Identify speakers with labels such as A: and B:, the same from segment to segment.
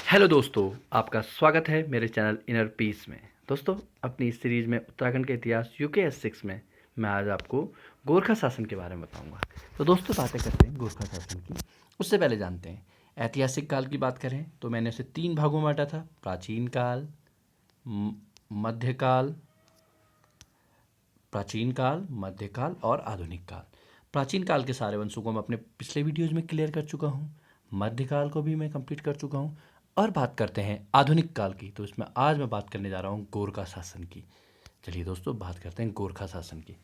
A: Hello दोस्तों, आपका स्वागत है मेरे चैनल इनर पीस में। दोस्तों, अपनी इस सीरीज़ में उत्तराखंड के इतिहास यूके-एस6 में मैं आज आपको गोरखा शासन के बारे में बताऊंगा। तो दोस्तों, बातें करते हैं गोरखा शासन की। उससे पहले जानते हैं ऐतिहासिक काल की बात करें तो मैंने उसे 3 भागों में बांटा था: प्राचीन काल, मध्यकाल, मध्यकाल और आधुनिक काल। प्राचीन काल के सारे वंशों को मैं अपने पिछले वीडियोज़ में क्लियर कर चुका हूँ। मध्यकाल को भी मैं कंप्लीट कर चुका हूँ। और बात करते हैं आधुनिक काल की, तो इसमें आज मैं बात करने जा रहा हूँ गोरखा शासन की। चलिए दोस्तों, बात करते हैं गोरखा शासन की।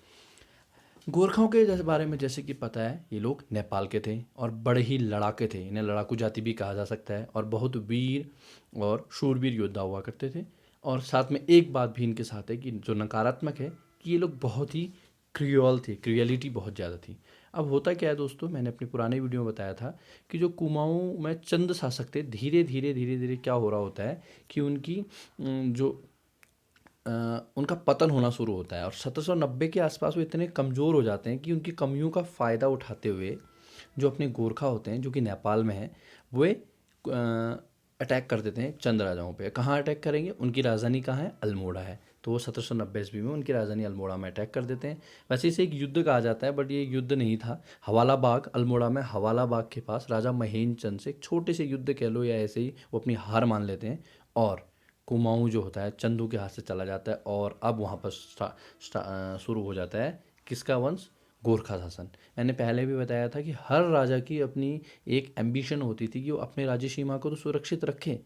A: गोरखाओं के जैसे बारे में जैसे कि पता है, ये लोग नेपाल के थे और बड़े ही लड़ाके थे। इन्हें लड़ाकू जाति भी कहा जा सकता है और बहुत वीर और शूरवीर योद्धा हुआ करते थे। और साथ में एक बात भी इनके साथ है कि जो नकारात्मक है कि ये लोग बहुत ही क्रियोल थे, क्रियलिटी बहुत ज़्यादा थी। अब होता क्या है दोस्तों, मैंने अपने पुराने वीडियो में बताया था कि जो कुमाऊँ में चंद शासक थे, धीरे धीरे क्या हो रहा होता है कि उनकी जो उनका पतन होना शुरू होता है और 1790 के आसपास वो इतने कमज़ोर हो जाते हैं कि उनकी कमियों का फ़ायदा उठाते हुए जो अपने गोरखा होते हैं, जो कि नेपाल में हैं, वे अटैक कर देते हैं चंद राजाओं पे। कहाँ अटैक करेंगे? उनकी राजधानी कहाँ है? अल्मोड़ा है। तो वो 1790 ईस्वी में उनकी राजधानी अल्मोड़ा में अटैक कर देते हैं। वैसे इसे एक युद्ध कहा जाता है, बट ये युद्ध नहीं था। हवाला बाग, अल्मोड़ा में हवाला बाग के पास राजा महेंद्र चंद से एक छोटे से युद्ध कह लो या ऐसे ही वो अपनी हार मान लेते हैं और कुमाऊँ जो होता है चंदू के हाथ से चला जाता है। और अब वहाँ पर शुरू हो जाता है किसका वंश? गोरखा शासन। मैंने पहले भी बताया था कि हर राजा की अपनी एक एम्बिशन होती थी कि वो अपने राज्य सीमा को तो सुरक्षित रखे,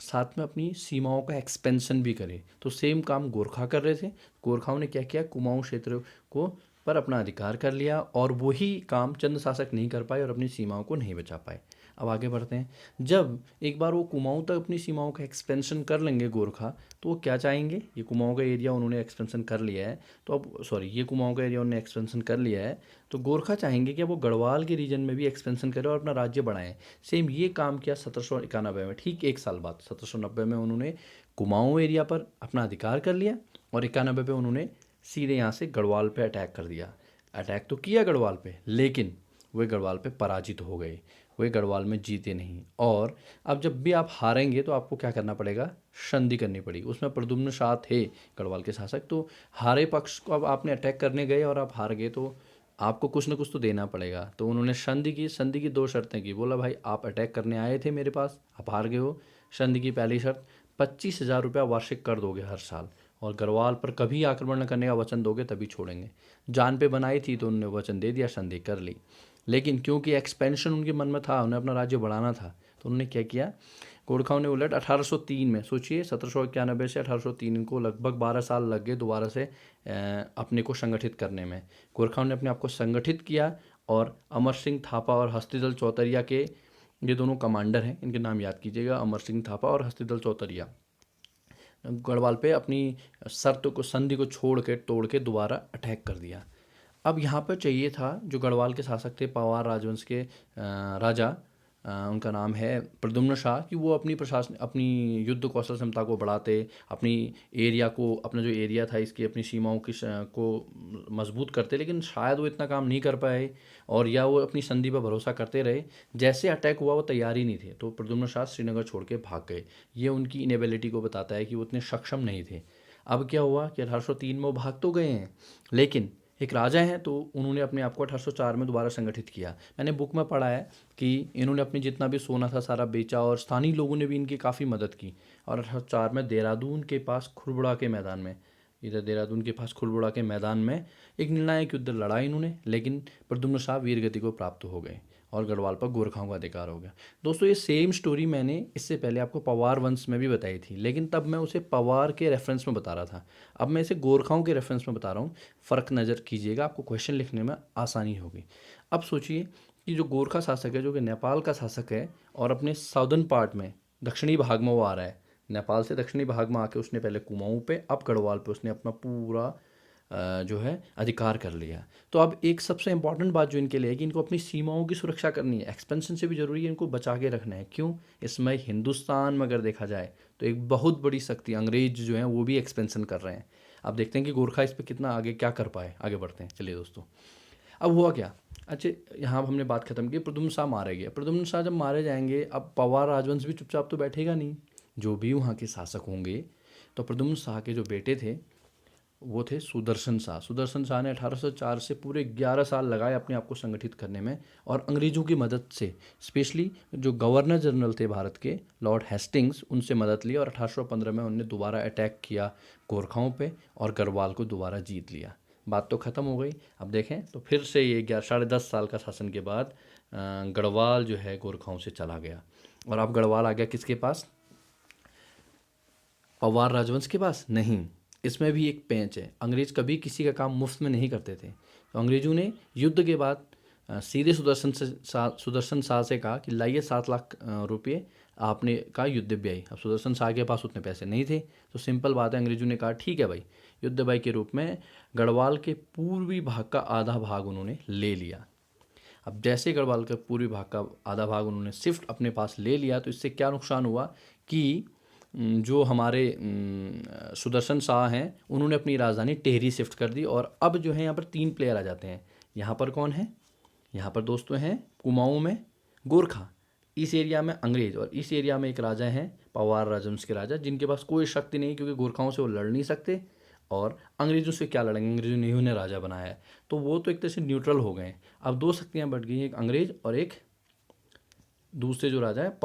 A: साथ में अपनी सीमाओं का एक्सपेंशन भी करे। तो सेम काम गोरखा कर रहे थे। गोरखाओं ने क्या किया? कुमाऊँ क्षेत्र को पर अपना अधिकार कर लिया और वही काम चंद शासक नहीं कर पाए और अपनी सीमाओं को नहीं बचा पाए। अब आगे बढ़ते हैं। जब एक बार वो कुमाऊँ तक अपनी सीमाओं का एक्सपेंशन कर लेंगे गोरखा, तो वो क्या चाहेंगे? ये कुमाऊँ का एरिया उन्होंने एक्सपेंशन कर लिया है, तो अब ये कुमाऊँ का एरिया उन्होंने एक्सपेंशन कर लिया है, तो गोरखा चाहेंगे कि अब वो गढ़वाल के रीजन में भी एक्सपेंशन करें और अपना राज्य बढ़ाएं। सेम ये काम किया 1791 में, ठीक एक साल बाद 1790 में उन्होंने कुमाऊँ एरिया पर अपना अधिकार कर लिया और 91 पे उन्होंने सीधे यहाँ से गढ़वाल पे अटैक कर दिया। अटैक तो किया गढ़वाल पे, लेकिन वे गढ़वाल पे पराजित हो गए। वे गढ़वाल में जीते नहीं। और अब जब भी आप हारेंगे तो आपको क्या करना पड़ेगा? संधि करनी पड़ेगी। उसमें प्रद्युम्न शाह थे गढ़वाल के शासक, तो हारे पक्ष को अब आपने अटैक करने गए और आप हार गए तो आपको कुछ ना कुछ तो देना पड़ेगा। तो उन्होंने संधि की। संधि की 2 शर्तें की। बोला, भाई आप अटैक करने आए थे मेरे पास, आप हार गए हो। संधि की पहली शर्त, 25,000 रुपया वार्षिक कर दोगे हर साल, और गढ़वाल पर कभी आक्रमण न करने का वचन दोगे तभी छोड़ेंगे। जान पे बनाई थी तो उन्होंने वचन दे दिया, संधि कर ली। लेकिन क्योंकि एक्सपेंशन उनके मन में था, उन्हें अपना राज्य बढ़ाना था, तो उन्होंने क्या किया? गोरखाओं ने उलट 1803 में, सोचिए 1791 से 1803, इनको लगभग 12 साल लग गए दोबारा से अपने को संगठित करने में। गोरखाओं ने अपने आप को संगठित किया और अमर सिंह थापा और हस्तिदल चौतरिया के, ये दोनों कमांडर हैं, इनके नाम याद कीजिएगा, अमर सिंह थापा और हस्तिदल चौतरिया, गढ़वाल पे अपनी शर्त को, संधि को छोड़ के तोड़ के दोबारा अटैक कर दिया। अब यहाँ पर चाहिए था, जो गढ़वाल के शासक थे पवार राजवंश के राजा, उनका नाम है प्रद्युम्न शाह, कि वो अपनी प्रशासन, अपनी युद्ध कौशल क्षमता को बढ़ाते, अपनी एरिया को, अपना जो एरिया था इसकी, अपनी सीमाओं की को मजबूत करते। लेकिन शायद वो इतना काम नहीं कर पाए और या वो अपनी संधि पर भरोसा करते रहे। जैसे अटैक हुआ वो तैयार ही नहीं थे, तो प्रद्युम्न शाह श्रीनगर छोड़ के भाग गए। ये उनकी इनेबिलिटी को बताता है कि वो इतने सक्षम नहीं थे। अब क्या हुआ कि 1803 में वो भाग तो गए हैं, लेकिन एक राजा हैं तो उन्होंने अपने आप को 1804 में दोबारा संगठित किया। मैंने बुक में पढ़ा है कि इन्होंने अपनी जितना भी सोना था सारा बेचा और स्थानीय लोगों ने भी इनकी काफ़ी मदद की। और 1804 में देहरादून के पास खुरबुड़ा के मैदान में, इधर देहरादून के पास खुरबुड़ा के मैदान में एक निर्णायक युद्ध लड़ा इन्होंने, लेकिन प्रद्युम्न शाह वीरगति को प्राप्त हो गए और गढ़वाल पर गोरखाओं का अधिकार हो गया। दोस्तों, ये सेम स्टोरी मैंने इससे पहले आपको पवार वंश में भी बताई थी, लेकिन तब मैं उसे पवार के रेफरेंस में बता रहा था। अब मैं इसे गोरखाओं के रेफरेंस में बता रहा हूँ। फ़र्क नज़र कीजिएगा, आपको क्वेश्चन लिखने में आसानी होगी। अब सोचिए कि जो गोरखा शासक है, जो कि नेपाल का शासक है और अपने साउदर्न पार्ट में, दक्षिणी भाग में वो आ रहा है, नेपाल से दक्षिणी भाग में आके उसने पहले कुमाऊँ पे, अब गढ़वाल पे उसने अपना पूरा जो है अधिकार कर लिया। तो अब एक सबसे इंपॉर्टेंट बात जो इनके लिए है कि इनको अपनी सीमाओं की सुरक्षा करनी है। एक्सपेंशन से भी ज़रूरी है, इनको बचा के रखना है। क्यों? इसमें हिंदुस्तान में अगर देखा जाए तो एक बहुत बड़ी शक्ति अंग्रेज जो है वो भी एक्सपेंशन कर रहे हैं। अब देखते हैं कि गोरखा इस पर कितना आगे क्या कर पाए। आगे बढ़ते हैं, चलिए दोस्तों। अब हुआ क्या, अच्छा यहाँ हमने बात खत्म की, प्रद्युम्न शाह मारे गए। प्रद्युम्न शाह जब मारे जाएंगे, अब पवार राजवंश भी चुपचाप तो बैठेगा नहीं, जो भी वहाँ के शासक होंगे। तो प्रद्युम्न शाह के जो बेटे थे वो थे सुदर्शन शाह। सुदर्शन शाह ने 1804 से पूरे 11 साल लगाए अपने आप को संगठित करने में, और अंग्रेज़ों की मदद से, स्पेशली जो गवर्नर जनरल थे भारत के लॉर्ड हेस्टिंग्स, उनसे मदद ली, और 1815 में उन्होंने दोबारा अटैक किया गोरखाओं पे और गढ़वाल को दोबारा जीत लिया। बात तो ख़त्म हो गई। अब देखें तो फिर से ये 10.5 साल का शासन के बाद गढ़वाल जो है गोरखाओं से चला गया, और अब गढ़वाल आ गया किसके पास, पवार राजवंश के पास नहीं। इसमें भी एक पेंच है, अंग्रेज कभी किसी का काम मुफ्त में नहीं करते थे। तो अंग्रेजों ने युद्ध के बाद सीधे सुदर्शन शाह से कहा कि लाइए 7 लाख रुपये आपने का युद्ध व्यय। अब सुदर्शन शाह के पास उतने पैसे नहीं थे, तो सिंपल बात है, अंग्रेजों ने कहा ठीक है भाई, युद्ध व्यय के रूप में गढ़वाल के पूर्वी भाग का आधा भाग उन्होंने ले लिया। अब जैसे गढ़वाल के पूर्वी भाग का आधा भाग उन्होंने शिफ्ट अपने पास ले लिया, तो इससे क्या नुकसान हुआ कि जो हमारे सुदर्शन शाह हैं उन्होंने अपनी राजधानी टेहरी शिफ्ट कर दी। और अब जो है यहाँ पर 3 प्लेयर आ जाते हैं। यहाँ पर कौन है, यहाँ पर दोस्तों हैं कुमाऊँ में गोरखा, इस एरिया में अंग्रेज, और इस एरिया में एक राजा हैं पवार राजवंश के राजा, जिनके पास कोई शक्ति नहीं, क्योंकि गोरखाओं से वो लड़ नहीं सकते, और अंग्रेजों से क्या लड़ेंगे, अंग्रेजों ने ही उन्हें राजा बनाया है। तो वो तो एक तरह से न्यूट्रल हो गए हैं। अब 2 शक्तियाँ बढ़ गई, एक अंग्रेज और एक दूसरे जो राजा है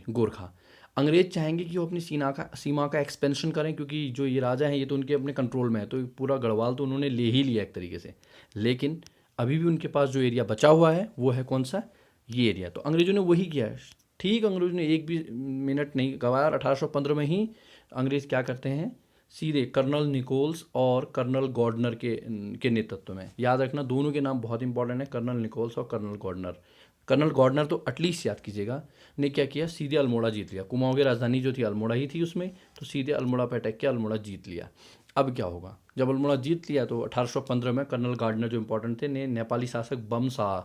A: गोरखा। अंग्रेज चाहेंगे कि वो अपनी सीमा का एक्सपेंशन करें, क्योंकि जो ये राजा हैं ये तो उनके अपने कंट्रोल में है, तो पूरा गढ़वाल तो उन्होंने ले ही लिया एक तरीके से। लेकिन अभी भी उनके पास जो एरिया बचा हुआ है वो है कौन सा, ये एरिया। तो अंग्रेजों ने वही किया है। ठीक, अंग्रेजों ने एक भी मिनट नहीं गवाया। 1815 में ही अंग्रेज क्या करते हैं, सीधे कर्नल निकोल्स और कर्नल गॉर्डनर के नेतृत्व में, याद रखना दोनों के नाम बहुत इंपॉर्टेंट है, कर्नल निकोल्स और कर्नल गॉर्डनर। कर्नल गॉर्डनर तो एटलीस्ट याद कीजिएगा, ने क्या किया, सीधे अल्मोड़ा जीत लिया। कुमाऊँ की राजधानी जो थी अल्मोड़ा ही थी उसमें, तो सीधे अल्मोड़ा पे अटैक किया, अल्मोड़ा जीत लिया। अब क्या होगा, जब अल्मोड़ा जीत लिया तो 1815 में कर्नल गार्डनर जो इंपॉर्टेंट थे ने नेपाली शासक बम शाह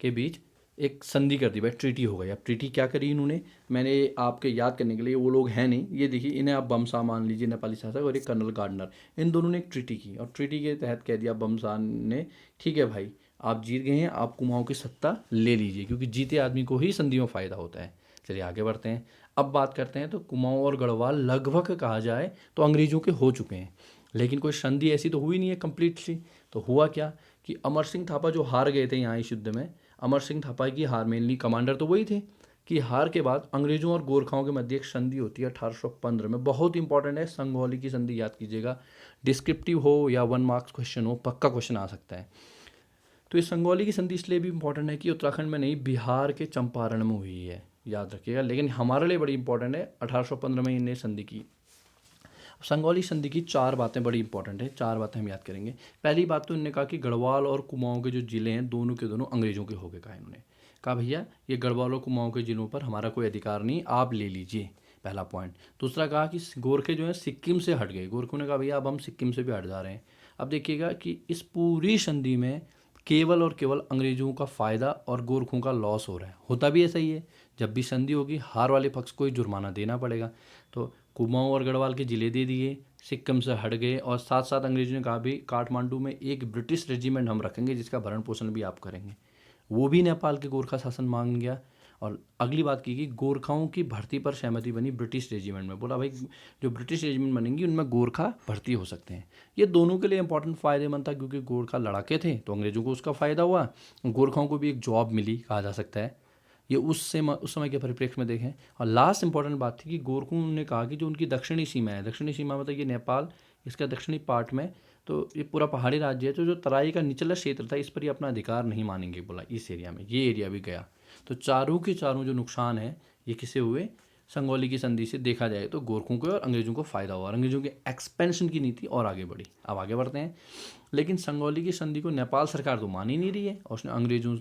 A: के बीच एक संधि कर दी भाई, ट्रीटी हो गई। अब ट्रीटी क्या करी इन्होंने, मैंने आपके याद करने के लिए, वो लोग हैं नहीं, ये देखिए इन्हें आप बम शाह मान लीजिए नेपाली शासक, और एक कर्नल गार्डनर, इन दोनों ने एक ट्रीटी की, और ट्रीटी के तहत कह दिया बम शाह ने, ठीक है भाई आप जीत गए हैं, आप कुमाऊँ की सत्ता ले लीजिए, क्योंकि जीते आदमी को ही संधि में फ़ायदा होता है। चलिए आगे बढ़ते हैं। अब बात करते हैं, तो कुमाऊँ और गढ़वाल लगभग कहा जाए तो अंग्रेज़ों के हो चुके हैं, लेकिन कोई संधि ऐसी तो हुई नहीं है कम्प्लीटली। तो हुआ क्या कि अमर सिंह थापा जो हार गए थे यहाँ इस युद्ध में, अमर सिंह थापा की हार, मेनली कमांडर तो वही थे, कि हार के बाद अंग्रेज़ों और गोरखाओं के मध्य एक संधि होती है 1815 में। बहुत इंपॉर्टेंट है, संगौली की संधि याद कीजिएगा, डिस्क्रिप्टिव हो या 1 मार्क्स क्वेश्चन हो, पक्का क्वेश्चन आ सकता है। तो ये संगौली की संधि इसलिए भी इंपॉर्टेंट है कि उत्तराखंड में नहीं, बिहार के चंपारण में हुई है, याद रखिएगा, लेकिन हमारे लिए बड़ी इंपॉर्टेंट है। 1815 में इन्हें संधि की। संगौली संधि की 4 बातें बड़ी इंपॉर्टेंट है, 4 बातें हम याद करेंगे। पहली बात तो इन्होंने कहा कि गढ़वाल और कुमाऊँ के जो ज़िले हैं दोनों के दोनों अंग्रेज़ों के हो गए। कहा इन्होंने, कहा भैया ये गढ़वाल और कुमाऊँ के ज़िलों पर हमारा कोई अधिकार नहीं, आप ले लीजिए, पहला पॉइंट। दूसरा कहा कि गोरखे जो हैं सिक्किम से हट गए, गोरखों ने कहा भैया अब हम सिक्किम से भी हट जा रहे हैं। अब देखिएगा कि इस पूरी संधि में केवल और केवल अंग्रेज़ों का फ़ायदा और गोरखों का लॉस हो रहा है। होता भी ऐसा ही है, जब भी संधि होगी हार वाले पक्ष को ही जुर्माना देना पड़ेगा। तो कुमाऊँ और गढ़वाल के ज़िले दे दिए, सिक्किम से हट गए, और साथ साथ अंग्रेज़ों ने कहा भी काठमांडू में एक ब्रिटिश रेजिमेंट हम रखेंगे जिसका भरण पोषण भी आप करेंगे। वो भी नेपाल के गोरखा शासन मान गया। और अगली बात की कि गोरखाओं की भर्ती पर सहमति बनी ब्रिटिश रेजिमेंट में, बोला भाई जो ब्रिटिश रेजिमेंट बनेंगी उनमें गोरखा भर्ती हो सकते हैं। ये दोनों के लिए इंपॉर्टेंट फ़ायदेमंद था, क्योंकि गोरखा लड़ाके थे तो अंग्रेज़ों को उसका फ़ायदा हुआ, गोरखाओं को भी एक जॉब मिली कहा जा सकता है। ये उस समय के परिप्रेक्ष्य में देखें। और लास्ट इंपॉर्टेंट बात थी कि गोरखों ने कहा कि जो उनकी दक्षिणी सीमा है, दक्षिणी सीमा मतलब ये नेपाल, इसका दक्षिणी पार्ट में, तो ये पूरा पहाड़ी राज्य है, तो जो तराई का निचला क्षेत्र था इस पर ये अपना अधिकार नहीं मानेंगे, बोला इस एरिया में, ये एरिया भी गया। तो चारों के चारों जो नुकसान है ये किसे हुए, संगौली की संधि से देखा जाए तो गोरखों को और अंग्रेज़ों को फ़ायदा हुआ, अंग्रेज़ों के एक्सपेंशन की नीति और आगे बढ़ी। अब आगे बढ़ते हैं। लेकिन संगौली की संधि को नेपाल सरकार तो मान ही नहीं रही है, और उसने अंग्रेज़ों,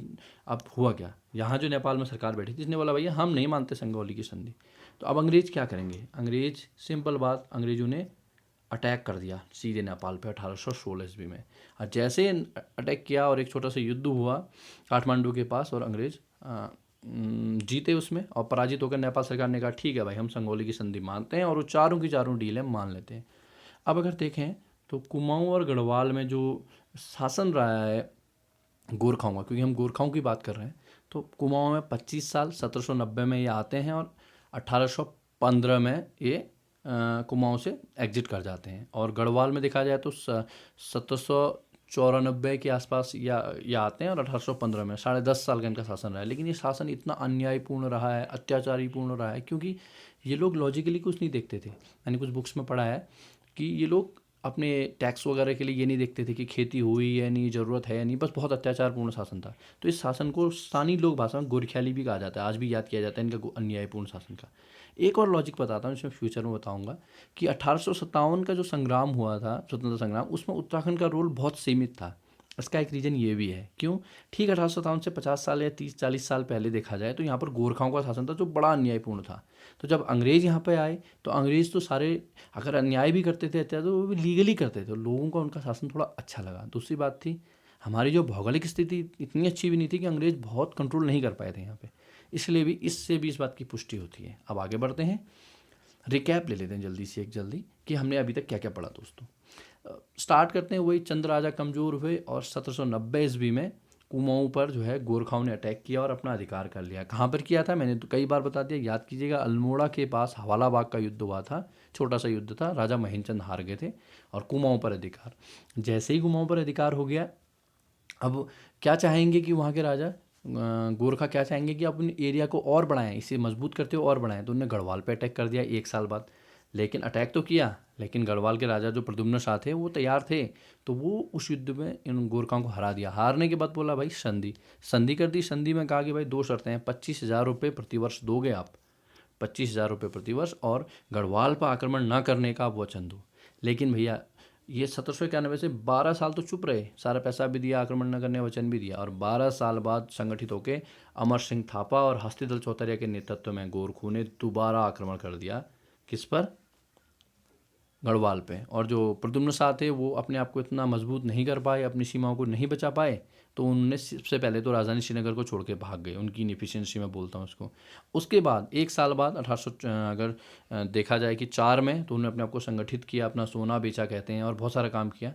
A: अब हुआ क्या, यहाँ जो नेपाल में सरकार बैठी थी इसने बोला भैया हम नहीं मानते संगौली की संधि। तो अब अंग्रेज़ क्या करेंगे, अंग्रेज़ सिंपल बात, अंग्रेज़ों ने अटैक कर दिया सीधे नेपाल पे 1816 ईस्वी में। और जैसे अटैक किया और एक छोटा सा युद्ध हुआ काठमांडू के पास, और अंग्रेज़ जीते उसमें, और पराजित होकर नेपाल सरकार ने कहा ठीक है भाई हम संगौली की संधि मानते हैं, और वो चारों की चारों डील है मान लेते हैं। अब अगर देखें तो कुमाऊँ और गढ़वाल में जो शासन रहा है गोरखाओं का, क्योंकि हम गोरखाओं की बात कर रहे हैं, तो कुमाऊं में 25 साल 1790 में ये आते हैं और 1815 में ये कुमाऊं से एग्जिट कर जाते हैं। और गढ़वाल में देखा जाए तो 1794 के आसपास या आते हैं और 1815 में 10.5 साल का इनका शासन रहा है। लेकिन ये शासन इतना अन्यायपूर्ण रहा है, अत्याचारीपूर्ण रहा है, क्योंकि ये लोग लॉजिकली कुछ नहीं देखते थे। मैंने कुछ बुक्स में पढ़ा है कि ये लोग अपने टैक्स वगैरह के लिए ये नहीं देखते थे कि खेती हुई है नहीं, ज़रूरत है या नहीं, बस बहुत अत्याचारपूर्ण शासन था। तो इस शासन को स्थानीय लोग भाषा में गोरख्याली भी कहा जाता है, आज भी याद किया जाता है इनका अन्यायपूर्ण शासन का। एक और लॉजिक बताता हूँ, इसमें फ्यूचर में बताऊंगा कि 1857 का जो संग्राम हुआ था, स्वतंत्रता संग्राम, उसमें उत्तराखंड का रोल बहुत सीमित था। इसका एक रीज़न ये भी है, क्यों? ठीक 1857 से 50 साल या 30-40 साल पहले देखा जाए तो यहाँ पर गोरखाओं का शासन था जो बड़ा अन्यायपूर्ण था। तो जब अंग्रेज़ यहाँ पे आए तो अंग्रेज़ तो सारे अगर अन्याय भी करते थे अत्याचार, तो वो भी लीगली करते थे, लोगों को उनका शासन थोड़ा अच्छा लगा। दूसरी बात थी, हमारी जो भौगोलिक स्थिति इतनी अच्छी भी नहीं थी कि अंग्रेज़ बहुत कंट्रोल नहीं कर पाए थे यहाँ पे, इसलिए भी इससे भी इस बात की पुष्टि होती है। अब आगे बढ़ते हैं, रिकैप ले लेते हैं जल्दी से कि हमने अभी तक क्या क्या पढ़ा दोस्तों। स्टार्ट करते हैं, वही चंद राजा कमज़ोर हुए और 1790 ईस्वी में कुमाऊं पर जो है गोरखाओं ने अटैक किया और अपना अधिकार कर लिया। कहाँ पर किया था मैंने तो कई बार बता दिया, याद कीजिएगा। अल्मोड़ा के पास हवाला बाग का युद्ध हुआ था, छोटा सा युद्ध था, राजा महेंद्रचंद हार गए थे और कुमाऊं पर अधिकार। जैसे ही कुमाऊं पर अधिकार हो गया, अब क्या चाहेंगे कि वहाँ के राजा गोरखा क्या चाहेंगे कि अपने एरिया को और बढ़ाएं, इसे मजबूत करते हुए और बढ़ाएं। तो उन्होंने गढ़वाल पे अटैक कर दिया 1 साल बाद। लेकिन अटैक तो किया, लेकिन गढ़वाल के राजा जो प्रद्युम्न शाह थे वो तैयार थे, तो वो उस युद्ध में इन गोरखाओं को हरा दिया। हारने के बाद बोला भाई संधि संधि कर दी। संधि में कहा कि भाई 2 शर्तें हैं, 25,000 रुपये प्रतिवर्ष दोगे आप, 25,000 रुपये प्रतिवर्ष, और गढ़वाल पर आक्रमण न करने का आप वचन दो। लेकिन भैया ये 1791 से 12 साल तो चुप रहे, सारा पैसा भी दिया, आक्रमण न करने वचन भी दिया, और 12 साल बाद संगठित होकर अमर सिंह थापा और हस्तिदल चौतरिया के नेतृत्व में गोरखों ने दोबारा आक्रमण कर दिया। किस पर? गढ़वाल पे। और जो प्रद्युम्न शाह थे वो अपने आप को इतना मजबूत नहीं कर पाए, अपनी सीमाओं को नहीं बचा पाए, तो उन्होंने सबसे पहले तो राजधानी श्रीनगर को छोड़ के भाग गए, उनकी इनएफिशिएंसी में बोलता हूँ उसको। उसके बाद 1 साल बाद 1800 अगर देखा जाए कि 4 में, तो उन्होंने अपने आप को संगठित किया, अपना सोना बेचा कहते हैं, और बहुत सारा काम किया।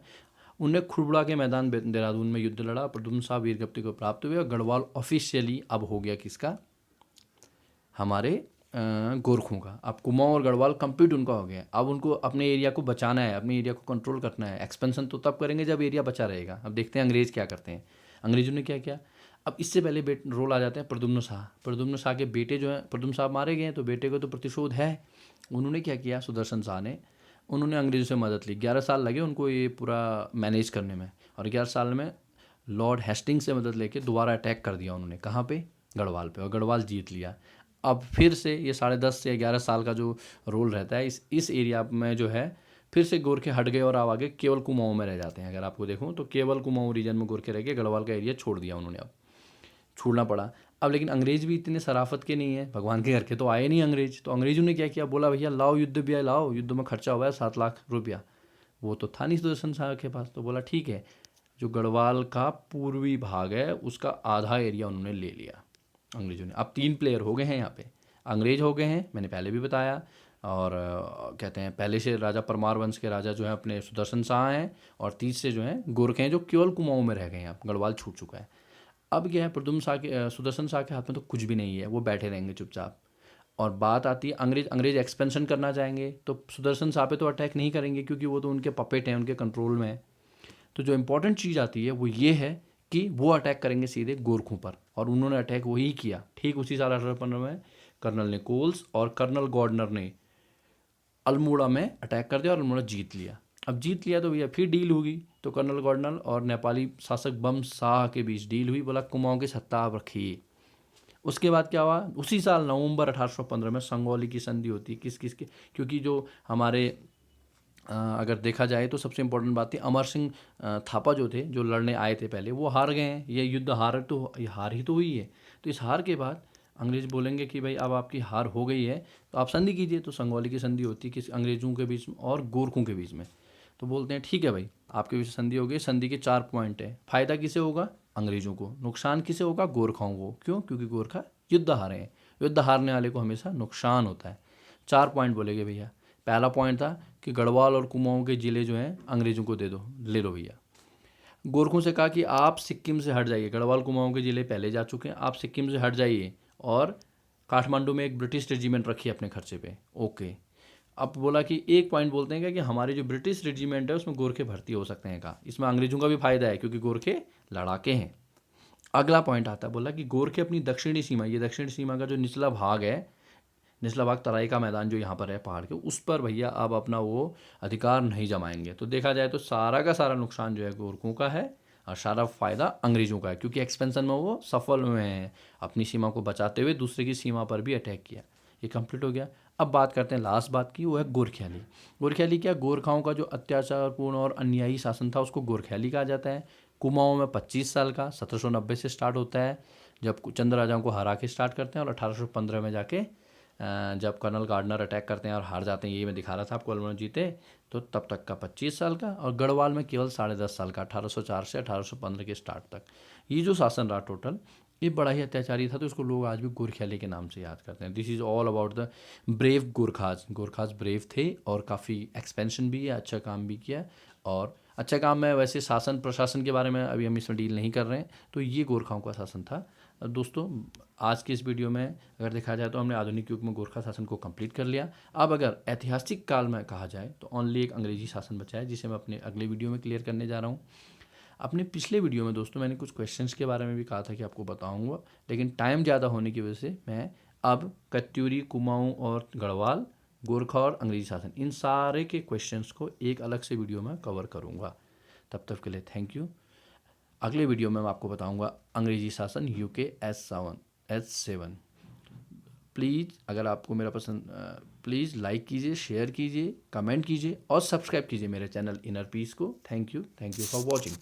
A: उनने खुड़बुड़ा के मैदान देहरादून में युद्ध लड़ा, प्रद्युम्न शाह वीरगति को प्राप्त हुए और गढ़वाल ऑफिशियली अब हो गया किसका? हमारे गोरखों का। अब कुमाऊं और गढ़वाल कंप्लीट उनका हो गया। अब उनको अपने एरिया को बचाना है, अपने एरिया को कंट्रोल करना है। एक्सपेंशन तो तब करेंगे जब एरिया बचा रहेगा। अब देखते हैं अंग्रेज़ क्या करते हैं। अंग्रेज़ों ने क्या किया, अब इससे पहले रोल आ जाते हैं प्रद्युम्न शाह। प्रद्युम्न शाह के बेटे जो हैं, प्रद्युम्न शाह मारे गए हैं तो बेटे को तो प्रतिशोध है। उन्होंने क्या किया, सुदर्शन शाह ने, उन्होंने अंग्रेज़ों से मदद ली। 11 साल लगे उनको ये पूरा मैनेज करने में, और 11 साल में लॉर्ड हेस्टिंग से मदद लेके दोबारा अटैक कर दिया उन्होंने। कहाँ पे? गढ़वाल पे, और गढ़वाल जीत लिया। अब फिर से ये 10.5 से 11 साल का जो रोल रहता है इस एरिया में जो है, फिर से गोरखे हट गए और अब आगे केवल कुमाऊं में रह जाते हैं। अगर आपको देखूँ तो केवल कुमाऊं रीजन में गोरखे रह गए, गढ़वाल का एरिया छोड़ दिया उन्होंने, अब छोड़ना पड़ा। अब लेकिन अंग्रेज़ भी इतने शराफत के नहीं है, भगवान के घर के तो आए नहीं अंग्रेज। तो अंग्रेज़ों ने क्या किया, बोला भैया लाओ युद्ध भी लाओ, युद्ध में खर्चा हुआ है 7 लाख रुपया। वो तो था नहीं सुदर्शन शाह के पास, तो बोला ठीक है, जो गढ़वाल का पूर्वी भाग है उसका आधा एरिया उन्होंने ले लिया अंग्रेज़ों ने। अब 3 प्लेयर हो गए हैं यहाँ पे, अंग्रेज हो गए हैं, मैंने पहले भी बताया। और कहते हैं पहले से राजा परमार वंश के राजा जो हैं अपने सुदर्शन शाह हैं, और तीसरे जो हैं गोरखे हैं, जो केवल कुमाऊं में रह गए हैं, अब गढ़वाल छूट चुका है। अब क्या है, प्रद्युम्न शाह के सुदर्शन शाह के हाथ में तो कुछ भी नहीं है, वो बैठे रहेंगे चुपचाप। और बात आती है अंग्रेज एक्सपेंशन करना चाहेंगे तो सुदर्शन शाह पे तो अटैक नहीं करेंगे, क्योंकि वो तो उनके पपेट हैं, उनके कंट्रोल में है। तो जो इंपॉर्टेंट चीज़ आती है वो ये है कि वो अटैक करेंगे सीधे गोरखों पर, और उन्होंने अटैक वही किया। ठीक उसी साल 1815 में कर्नल निकोल्स और कर्नल गॉर्डनर ने अल्मोड़ा में अटैक कर दिया और अल्मोड़ा जीत लिया। अब जीत लिया तो भैया फिर डील होगी, तो कर्नल गॉर्डनर और नेपाली शासक बम शाह के बीच डील हुई, बोला कुमाऊं की सत्ता आप रखिए। उसके बाद क्या हुआ, उसी साल नवंबर 1815 में संगौली की संधि होती है। किस किस के, क्योंकि जो हमारे अगर देखा जाए तो सबसे इम्पोर्टेंट बात थी, अमर सिंह थापा जो थे, जो लड़ने आए थे पहले, वो हार गए हैं। ये युद्ध हार ही तो हुई है। तो इस हार के बाद अंग्रेज बोलेंगे कि भाई अब आपकी हार हो गई है तो आप संधि कीजिए। तो संगौली की संधि होती है किस, अंग्रेजों के बीच में और गोरखों के बीच में। तो बोलते हैं ठीक है भाई, आपके बीच संधि हो गई। संधि के 4 पॉइंट है। फायदा किसे होगा? अंग्रेजों को। नुकसान किसे होगा? गोरखाओं को। क्यों? क्योंकि गोरखा युद्ध हारे हैं। युद्ध हारने वाले को हमेशा नुकसान होता है। 4 पॉइंट बोलेगे भैया। पहला पॉइंट था कि गढ़वाल और कुमाऊं के ज़िले जो हैं अंग्रेज़ों को दे दो, ले लो भैया। गोरखों से कहा कि आप सिक्किम से हट जाइए, गढ़वाल कुमाऊं के ज़िले पहले जा चुके हैं, आप सिक्किम से हट जाइए और काठमांडू में एक ब्रिटिश रेजिमेंट रखिए अपने खर्चे पे। ओके। अब बोला कि एक पॉइंट बोलते हैं क्या कि हमारे जो ब्रिटिश रेजिमेंट है उसमें गोरखे भर्ती हो सकते हैं। कहा इसमें अंग्रेजों का भी फायदा है क्योंकि गोरखे लड़ाके हैं। अगला पॉइंट आता है, बोला कि गोरखे अपनी दक्षिणी सीमा, ये दक्षिणी सीमा का जो निचला भाग है, निचला भाग तराई का मैदान जो यहाँ पर है पहाड़ के, उस पर भैया अब अपना वो अधिकार नहीं जमाएंगे। तो देखा जाए तो सारा का सारा नुकसान जो है गोरखों का है और सारा फायदा अंग्रेजों का है, क्योंकि एक्सपेंशन में वो सफल हुए हैं, अपनी सीमा को बचाते हुए दूसरे की सीमा पर भी अटैक किया। ये कंप्लीट हो गया। अब बात करते हैं लास्ट बात की, वो है गोरख्याली। गोरख्याली क्या, गोरखाओं का जो अत्याचारपूर्ण और अन्यायी शासन था उसको गोरख्याली कहा जाता है। कुमाऊं में 25 साल का 1790 से स्टार्ट होता है, जब चंद राजाओं को हरा के स्टार्ट करते हैं, और 1815 में जाके जब कर्नल गार्डनर अटैक करते हैं और हार जाते हैं, ये मैं दिखा रहा था आपको, अल्मोड़ा जीते, तो तब तक का 25 साल का। और गढ़वाल में केवल 10.5 साल का, 1804 से 1815 के स्टार्ट तक। ये जो शासन रहा टोटल, ये बड़ा ही अत्याचारी था, तो इसको लोग आज भी गोरख्याली के नाम से याद करते हैं। This is all about the brave Gorkhas. Gorkhas brave थे और काफ़ी एक्सपेंशन भी किया, अच्छा काम भी किया। और अच्छा काम में वैसे शासन प्रशासन के बारे में अभी हम इसमें डील नहीं कर रहे हैं। तो ये गोरखाओं का शासन था। दोस्तों, आज के इस वीडियो में अगर देखा जाए तो हमने आधुनिक युग में गोरखा शासन को कंप्लीट कर लिया। अब अगर ऐतिहासिक काल में कहा जाए तो ओनली एक अंग्रेजी शासन बचा है, जिसे मैं अपने अगले वीडियो में क्लियर करने जा रहा हूँ। अपने पिछले वीडियो में दोस्तों मैंने कुछ क्वेश्चंस के बारे में भी कहा था कि आपको बताऊंगा, लेकिन टाइम ज़्यादा होने की वजह से मैं अब कत्यूरी, कुमाऊं और गढ़वाल, गोरखा और अंग्रेजी शासन, इन सारे के क्वेश्चंस को एक अलग से वीडियो में कवर करूँगा। तब तक के लिए थैंक यू। अगले वीडियो में मैं आपको बताऊंगा अंग्रेजी शासन यूके S7। प्लीज़ अगर आपको मेरा पसंद, प्लीज़ लाइक कीजिए, शेयर कीजिए, कमेंट कीजिए और सब्सक्राइब कीजिए मेरे चैनल इनर पीस को। Thank you for watching.